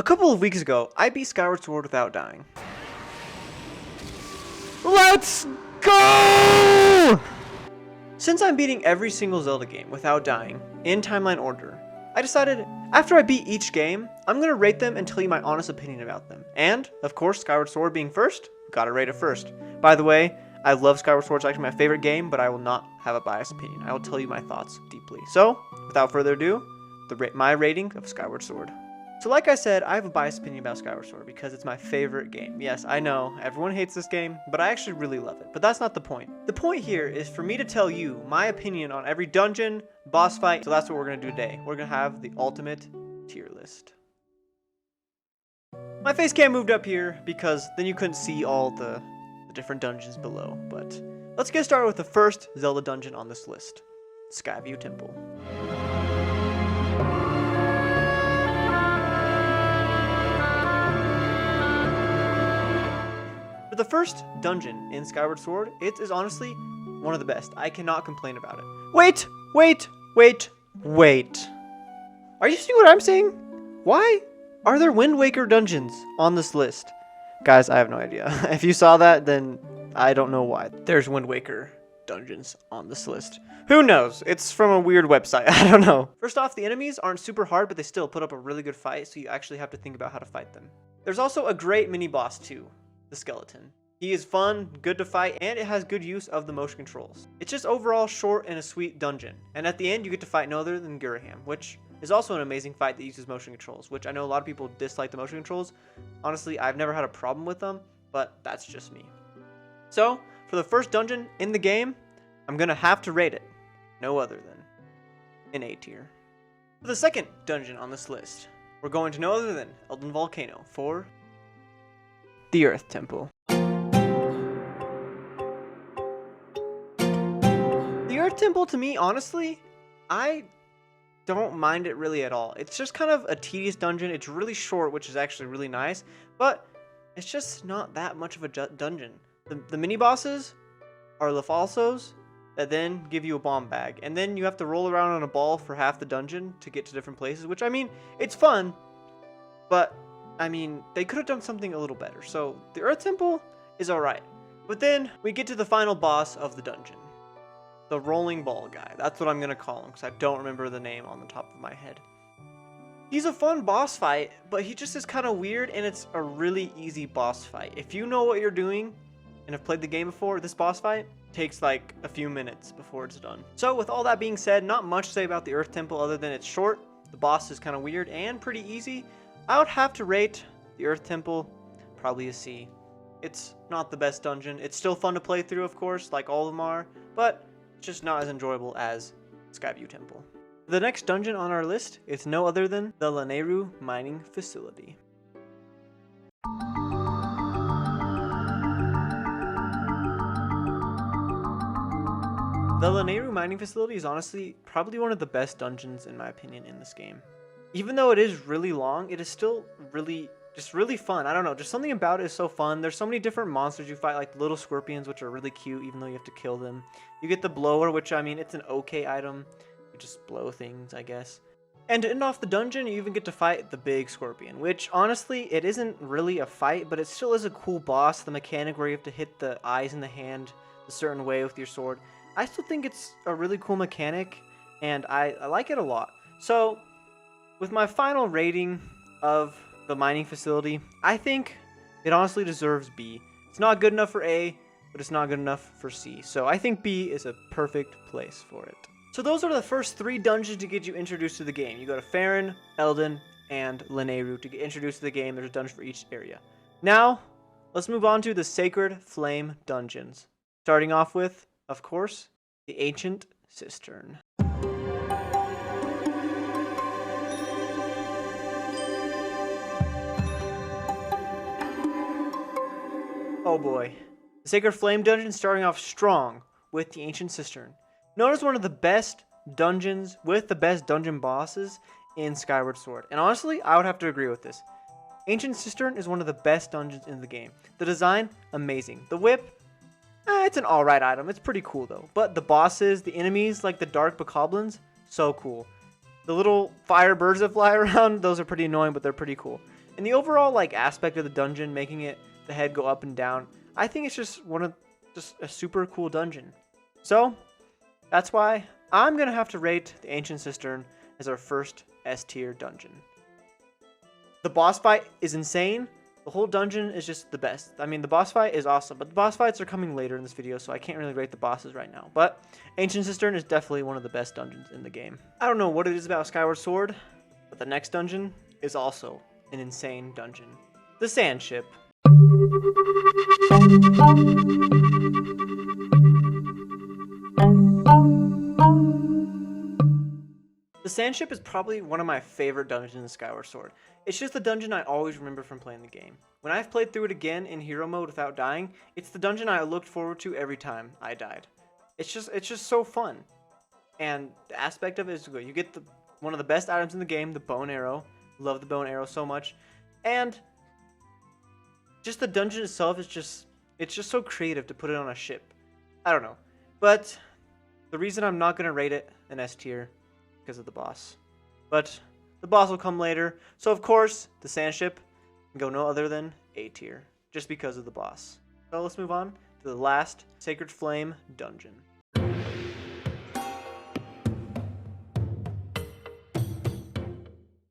A couple of weeks ago, I beat Skyward Sword without dying. Let's go! Since I'm beating every single Zelda game without dying, in timeline order, I decided after I beat each game, I'm going to rate them and tell you my honest opinion about them. And, of course, Skyward Sword being first, gotta rate it first. By the way, I love Skyward Sword, it's actually my favorite game, but I will not have a biased opinion. I will tell you my thoughts deeply. So, without further ado, my rating of Skyward Sword. So like I said, I have a biased opinion about Skyward Sword because it's my favorite game. Yes, I know, everyone hates this game, but I actually really love it. But that's not the point. The point here is for me to tell you my opinion on every dungeon, boss fight, so that's what we're going to do today. We're going to have the ultimate tier list. My face cam moved up here because then you couldn't see all the different dungeons below. But let's get started with the first Zelda dungeon on this list, Skyview Temple. For the first dungeon in Skyward Sword, it is honestly one of the best. I cannot complain about it. Wait! Are you seeing what I'm saying? Why are there Wind Waker dungeons on this list? Guys, I have no idea. If you saw that, then I don't know why. There's Wind Waker dungeons on this list. Who knows? It's from a weird website. I don't know. First off, the enemies aren't super hard, but they still put up a really good fight, so you actually have to think about how to fight them. There's also a great mini-boss too. The skeleton. He is fun, good to fight, and it has good use of the motion controls. It's just overall short and a sweet dungeon. And at the end, you get to fight no other than Geram, which is also an amazing fight that uses motion controls, which I know a lot of people dislike the motion controls. Honestly, I've never had a problem with them, but that's just me. So, for the first dungeon in the game, I'm gonna have to rate it no other than an A tier. For the second dungeon on this list, we're going to no other than Elden Volcano for the Earth Temple. The Earth Temple, to me, honestly, I don't mind it really at all. It's just kind of a tedious dungeon. It's really short, which is actually really nice, but it's just not that much of a dungeon. The mini-bosses are the falsos that then give you a bomb bag, and then you have to roll around on a ball for half the dungeon to get to different places, which, I mean, it's fun, but I mean, they could have done something a little better. So the Earth Temple is alright. But then we get to the final boss of the dungeon. The rolling ball guy. That's what I'm going to call him because I don't remember the name on the top of my head. He's a fun boss fight, but he just is kind of weird and it's a really easy boss fight. If you know what you're doing and have played the game before, this boss fight takes like a few minutes before it's done. So with all that being said, not much to say about the Earth Temple other than it's short, the boss is kind of weird and pretty easy. I would have to rate the Earth Temple probably a C. It's not the best dungeon. It's still fun to play through, of course, like all of them are, but it's just not as enjoyable as Skyview Temple. The next dungeon on our list is no other than the Lenu mining facility. The Lenu mining facility is honestly probably one of the best dungeons in my opinion in this game. Even though it is really long, it is still really fun. I don't know, just something about it is so fun. There's so many different monsters you fight, like the little scorpions, which are really cute, even though you have to kill them. You get the blower, which, I mean, it's an okay item. You just blow things, I guess. And to end off the dungeon, you even get to fight the big scorpion, which, honestly, it isn't really a fight, but it still is a cool boss. The mechanic where you have to hit the eyes in the hand a certain way with your sword. I still think it's a really cool mechanic, and I like it a lot. So, with my final rating of the mining facility, I think it honestly deserves B. It's not good enough for A, but it's not good enough for C. So I think B is a perfect place for it. So those are the first 3 dungeons to get you introduced to the game. You go to Farron, Elden, and Lenu to get introduced to the game. There's a dungeon for each area. Now, let's move on to the Sacred Flame dungeons. Starting off with, of course, the Ancient Cistern. Oh boy. The Sacred Flame dungeon starting off strong with the Ancient Cistern. Known as one of the best dungeons with the best dungeon bosses in Skyward Sword. And honestly, I would have to agree with this. Ancient Cistern is one of the best dungeons in the game. The design, amazing. The whip, it's an alright item. It's pretty cool though. But the bosses, the enemies, like the dark bokoblins, so cool. The little fire birds that fly around, those are pretty annoying, but they're pretty cool. And the overall like aspect of the dungeon, making it the head go up and down, I think it's just just a super cool dungeon. So that's why I'm gonna have to rate the Ancient Cistern as our first S tier dungeon. The boss fight is insane. The whole dungeon is just the best. I mean, the boss fight is awesome, but the boss fights are coming later in this video, so I can't really rate the bosses right now. But Ancient Cistern is definitely one of the best dungeons in the game. I don't know what it is about Skyward Sword, but the next dungeon is also an insane dungeon. The Sandship. The Sandship is probably one of my favorite dungeons in Skyward Sword. It's just the dungeon I always remember from playing the game. When I've played through it again in hero mode without dying, it's the dungeon I looked forward to every time I died. It's just so fun. And the aspect of it is good. You get one of the best items in the game, the bow and arrow. Love the bow and arrow so much. And just the dungeon itself is it's just so creative to put it on a ship. I don't know. But the reason I'm not going to rate it an S tier because of the boss. But the boss will come later. So of course, the Sandship can go no other than A tier just because of the boss. So let's move on to the last Sacred Flame dungeon.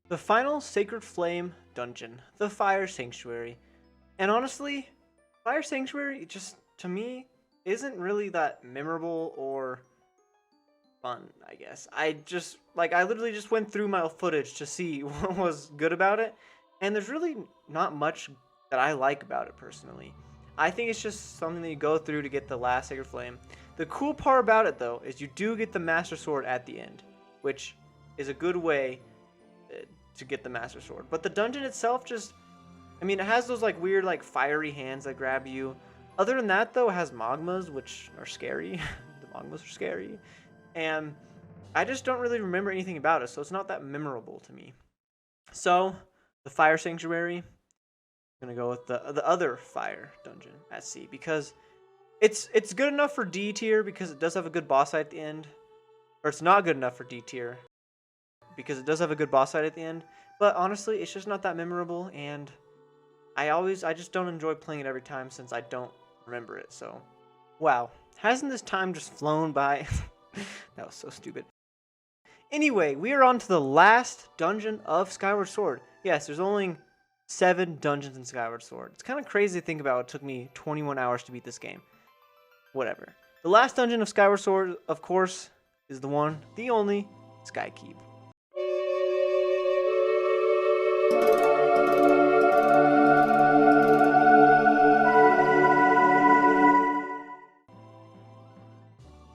The final Sacred Flame dungeon, the Fire Sanctuary. And honestly, Fire Sanctuary just, to me, isn't really that memorable or fun, I guess. I literally just went through my footage to see what was good about it, and there's really not much that I like about it personally. I think it's just something that you go through to get the last Sacred Flame. The cool part about it, though, is you do get the Master Sword at the end, which is a good way to get the Master Sword. But the dungeon itself just, I mean, it has those like weird like fiery hands that grab you. Other than that, though, it has magmas, which are scary. The magmas are scary. And I just don't really remember anything about it, so it's not that memorable to me. So, the Fire Sanctuary, I'm going to go with the other fire dungeon at C, because it's good enough for D tier because it does have a good boss fight at the end. Or it's not good enough for D tier because it does have a good boss fight at the end. But honestly, it's just not that memorable, and I just don't enjoy playing it every time since I don't remember it. So, wow. Hasn't this time just flown by? That was so stupid. Anyway, we are on to the last dungeon of Skyward Sword. Yes, there's only 7 dungeons in Skyward Sword. It's kind of crazy to think about. It took me 21 hours to beat this game. Whatever. The last dungeon of Skyward Sword, of course, is the one, the only, Skykeep.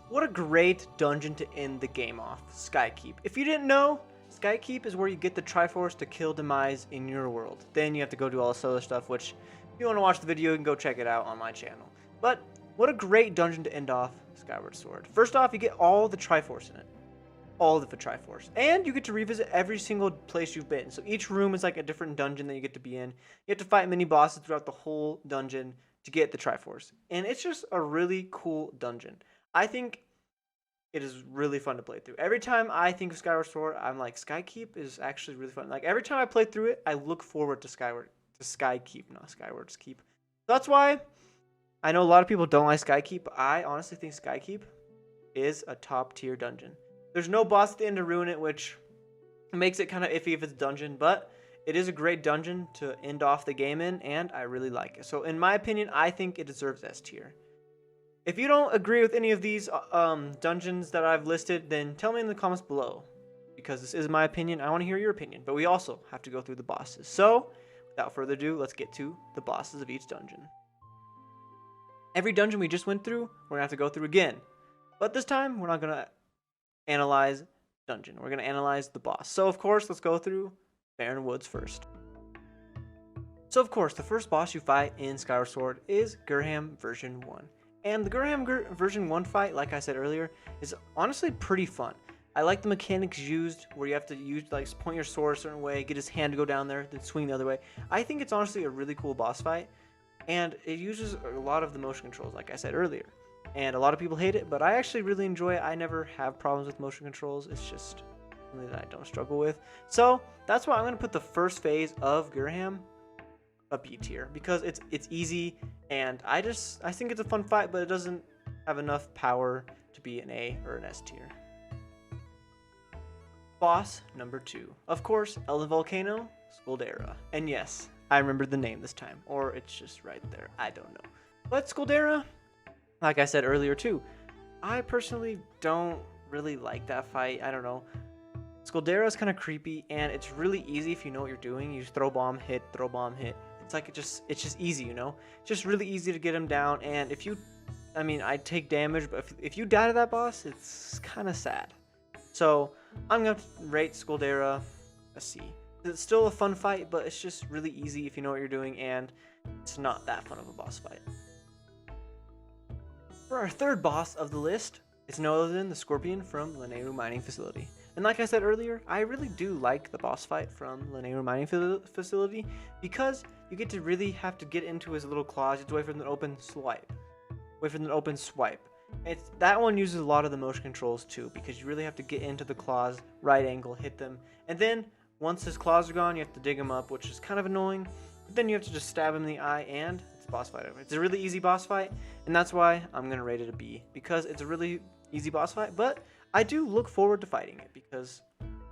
What a great dungeon to end the game off, Skykeep. If you didn't know, Skykeep is where you get the Triforce to kill Demise in your world. Then you have to go do all this other stuff, which if you want to watch the video, you can go check it out on my channel. But what a great dungeon to end off Skyward Sword. First off, you get all the Triforce in it. All of the Triforce. And you get to revisit every single place you've been. So each room is like a different dungeon that you get to be in. You have to fight mini bosses throughout the whole dungeon to get the Triforce. And it's just a really cool dungeon. I think it is really fun to play through. Every time I think of Skyward Sword, I'm like, Skykeep is actually really fun. Like, every time I play through it, I look forward to Skykeep, not Skyward's Keep. That's why I know a lot of people don't like Skykeep, but I honestly think Skykeep is a top tier dungeon. There's no boss at the end to ruin it, which makes it kind of iffy if it's a dungeon, but it is a great dungeon to end off the game in, and I really like it. So in my opinion, I think it deserves S tier. If you don't agree with any of these dungeons that I've listed, then tell me in the comments below. Because this is my opinion, I want to hear your opinion. But we also have to go through the bosses. So, without further ado, let's get to the bosses of each dungeon. Every dungeon we just went through, we're going to have to go through again. But this time, we're not going to analyze dungeon. We're going to analyze the boss. So, of course, let's go through Barren Woods first. So, of course, the first boss you fight in Skyward Sword is Geram version 1. And the Geram version 1 fight, like I said earlier, is honestly pretty fun. I like the mechanics used where you have to point your sword a certain way, get his hand to go down there, then swing the other way. I think it's honestly a really cool boss fight, and it uses a lot of the motion controls, like I said earlier. And a lot of people hate it, but I actually really enjoy it. I never have problems with motion controls. It's just something that I don't struggle with. So that's why I'm gonna put the first phase of Geram a B tier because it's easy, and I think it's a fun fight, but it doesn't have enough power to be an A or an S tier. Boss number 2, of course, Elden Volcano, Skuldera. And yes, I remembered the name this time, or it's just right there. I don't know. But Skuldera, like I said earlier too, I personally don't really like that fight. I don't know. Skuldera is kind of creepy, and it's really easy if you know what you're doing. You just throw bomb, hit, throw bomb, hit. It's like it's just easy, you know? It's just really easy to get him down, and if you, I mean, I take damage, but if you die to that boss, it's kind of sad. So I'm going to rate Skuldera a C. It's still a fun fight, but it's just really easy if you know what you're doing, and it's not that fun of a boss fight. For our third boss of the list, it's no other than the Scorpion from Lenu Mining Facility. And like I said earlier, I really do like the boss fight from Lenu Mining Facility because you get to really have to get into his little claws. You have to wait for an open swipe. That one uses a lot of the motion controls too, because you really have to get into the claws, right angle, hit them, and then once his claws are gone, you have to dig him up, which is kind of annoying. But then you have to just stab him in the eye, and it's a boss fight over. It's a really easy boss fight, and that's why I'm gonna rate it a B, because it's a really easy boss fight. But I do look forward to fighting it because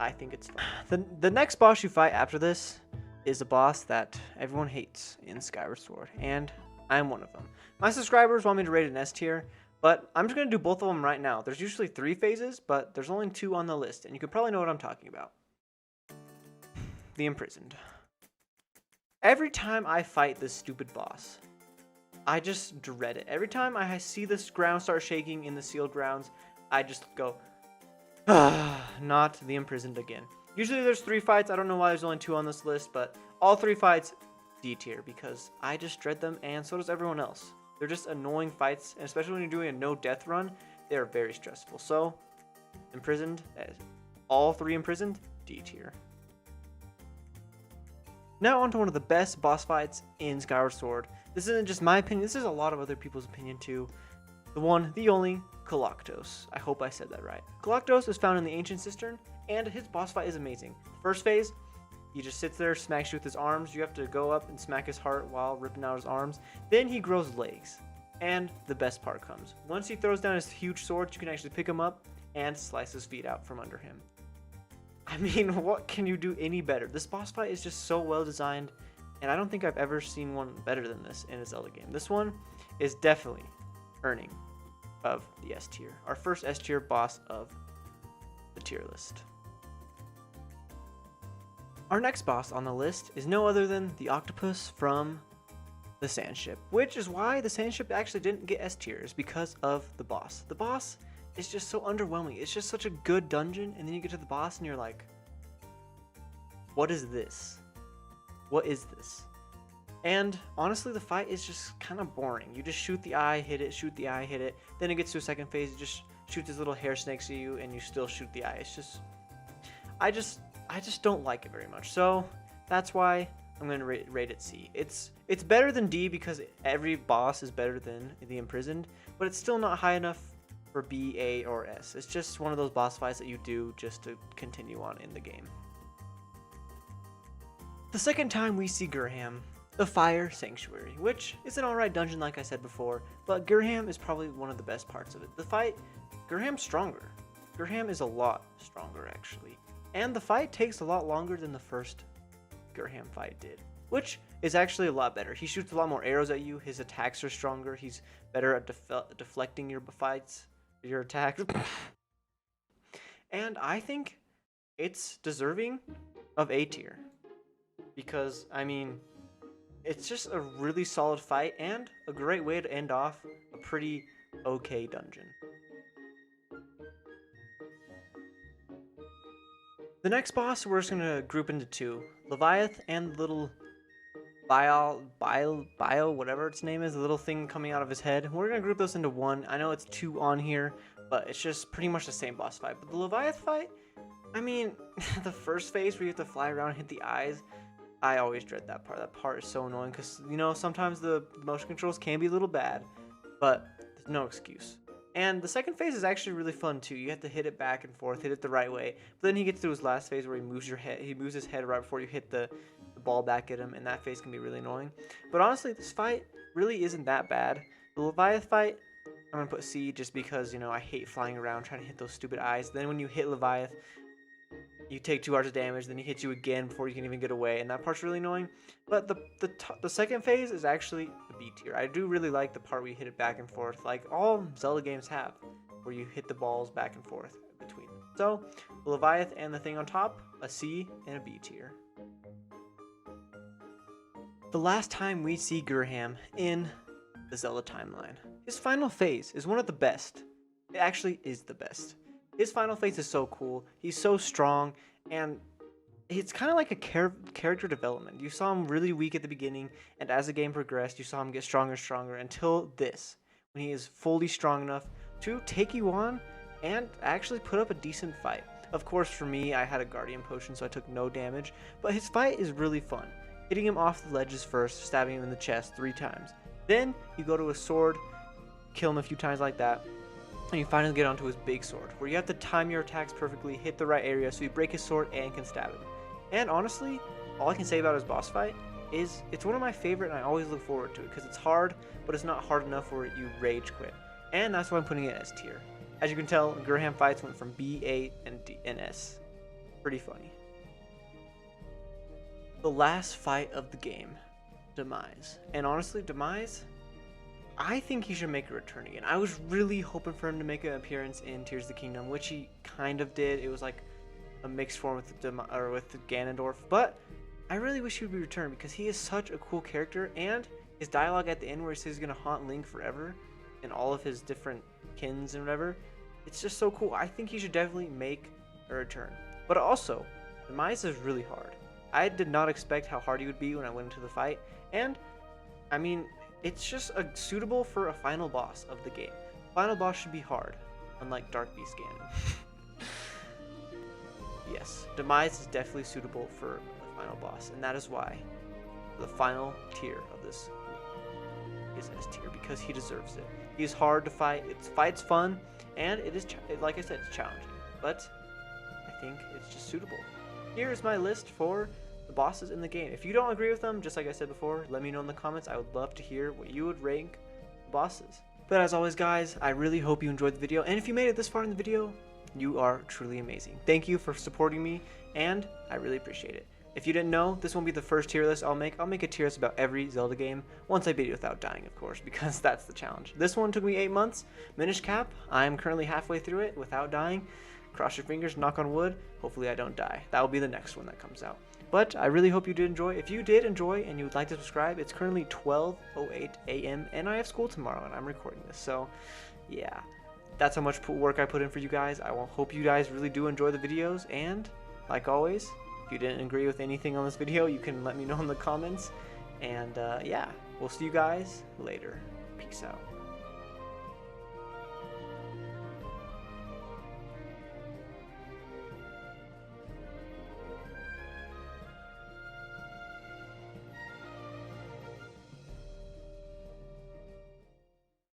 I think it's fun. The next boss you fight after this is a boss that everyone hates in Skyward Sword, and I'm one of them. My subscribers want me to rate it an S tier, but I'm just going to do both of them right now. There's usually 3 phases, but there's only 2 on the list, and you could probably know what I'm talking about. The Imprisoned. Every time I fight this stupid boss, I just dread it. Every time I see this ground start shaking in the sealed grounds, I just go, not the Imprisoned again. Usually there's 3 fights. I don't know why there's only 2 on this list, but all 3 fights D tier because I just dread them, and so does everyone else. They're just annoying fights, and especially when you're doing a no death run, they are very stressful. So, Imprisoned, all 3 Imprisoned, D tier. Now on to one of the best boss fights in Skyward Sword. This isn't just my opinion, this is a lot of other people's opinion too. The one, the only, Octopus. I hope I said that right. Octopus is found in the Ancient Cistern, and his boss fight is amazing. First phase, he just sits there, smacks you with his arms. You have to go up and smack his heart while ripping out his arms. Then he grows legs. And the best part comes. Once he throws down his huge sword, you can actually pick him up and slice his feet out from under him. I mean, what can you do any better? This boss fight is just so well designed, and I don't think I've ever seen one better than this in a Zelda game. This one is definitely earning of the S tier. Our first S tier boss of the tier list. Our next boss on the list is no other than the Octopus from the Sandship, which is why the Sandship actually didn't get S tiers, because of the boss. The boss is just so underwhelming. It's just such a good dungeon, and then you get to the boss and you're like, what is this? What is this? And honestly, the fight is just kind of boring. You just shoot the eye, hit it, shoot the eye, hit it. Then it gets to a second phase, you just shoot these little hair snakes at you, and you still shoot the eye. It's just, I just don't like it very much. So that's why I'm going to rate it C. It's better than D because every boss is better than the Imprisoned, but it's still not high enough for B, A, or S. It's just one of those boss fights that you do just to continue on in the game. The second time we see Geram, the Fire Sanctuary, which is an alright dungeon like I said before, but Geram is probably one of the best parts of it. The fight, Geram's stronger. Geram is a lot stronger actually. And the fight takes a lot longer than the first Geram fight did, which is actually a lot better. He shoots a lot more arrows at you, his attacks are stronger, he's better at deflecting your fights, your attacks. And I think it's deserving of A tier. Because, I mean, it's just a really solid fight and a great way to end off a pretty okay dungeon. The next boss we're just going to group into 2. Leviath and little Bile, whatever its name is, the little thing coming out of his head. We're going to group those into 1. I know it's 2 on here, but it's just pretty much the same boss fight. But the Leviath fight, I mean, the first phase where you have to fly around and hit the eyes, I always dread that part. That part is so annoying because, you know, sometimes the motion controls can be a little bad, but there's no excuse. And the second phase is actually really fun too. You have to hit it back and forth, hit it the right way. But then he gets to his last phase where he moves your head. He moves his head right before you hit the ball back at him, and that phase can be really annoying. But honestly, this fight really isn't that bad. The Leviath fight, I'm gonna put C just because, you know, I hate flying around trying to hit those stupid eyes. Then when you hit Leviath, you take 2 hours of damage, then he hits you again before you can even get away, and that part's really annoying. But the second phase is actually the B tier. I do really like the part where you hit it back and forth, like all Zelda games have, where you hit the balls back and forth between them. So, the Leviath and the thing on top, a C and a B tier. The last time we see Geram in the Zelda timeline, his final phase is one of the best. It actually is the best. His final phase is so cool. He's so strong, and it's kind of like a character development. You saw him really weak at the beginning, and as the game progressed, you saw him get stronger and stronger until this, when he is fully strong enough to take you on and actually put up a decent fight. Of course, for me, I had a Guardian Potion, so I took no damage, but his fight is really fun. Hitting him off the ledges first, stabbing him in the chest 3 times. Then you go to his sword, kill him a few times like that, and you finally get onto his big sword, where you have to time your attacks perfectly, hit the right area so you break his sword and can stab him. And honestly, all I can say about his boss fight is it's one of my favorite, and I always look forward to it because it's hard, but it's not hard enough where you rage quit. And that's why I'm putting it as tier. As you can tell, Geram fights went from B, A, and D, and S. Pretty funny. The last fight of the game, Demise. And honestly, Demise, I think he should make a return again. I was really hoping for him to make an appearance in Tears of the Kingdom, which he kind of did. It was like a mixed form with the Ganondorf, but I really wish he would be returned because he is such a cool character, and his dialogue at the end where he says he's gonna haunt Link forever and all of his different kins and whatever, it's just so cool. I think he should definitely make a return. But also, Demise is really hard. I did not expect how hard he would be when I went into the fight, and I mean, it's just suitable for a final boss of the game. Final boss should be hard, unlike Dark Beast Ganon. Yes, Demise is definitely suitable for the final boss, and that is why the final tier of this is S tier, because he deserves it. He's hard to fight, fight's fun, and it is, like I said, it's challenging, but I think it's just suitable. Here's my list for the bosses in the game. If you don't agree with them, just like I said before, let me know in the comments. I would love to hear what you would rank the bosses. But as always, guys, I really hope you enjoyed the video, and if you made it this far in the video, you are truly amazing. Thank you for supporting me, and I really appreciate it. If you didn't know, this won't be the first tier list I'll make. I'll make a tier list about every Zelda game, once I beat it without dying, of course, because that's the challenge. This one took me 8 months. Minish Cap, I'm currently halfway through it without dying. Cross your fingers, knock on wood, hopefully I don't die. That will be the next one that comes out. But I really hope you did enjoy. If you did enjoy and you would like to subscribe, it's currently 12:08 a.m. and I have school tomorrow and I'm recording this. So yeah, that's how much work I put in for you guys. I hope you guys really do enjoy the videos, and like always, if you didn't agree with anything on this video, you can let me know in the comments. And yeah, we'll see you guys later. Peace out.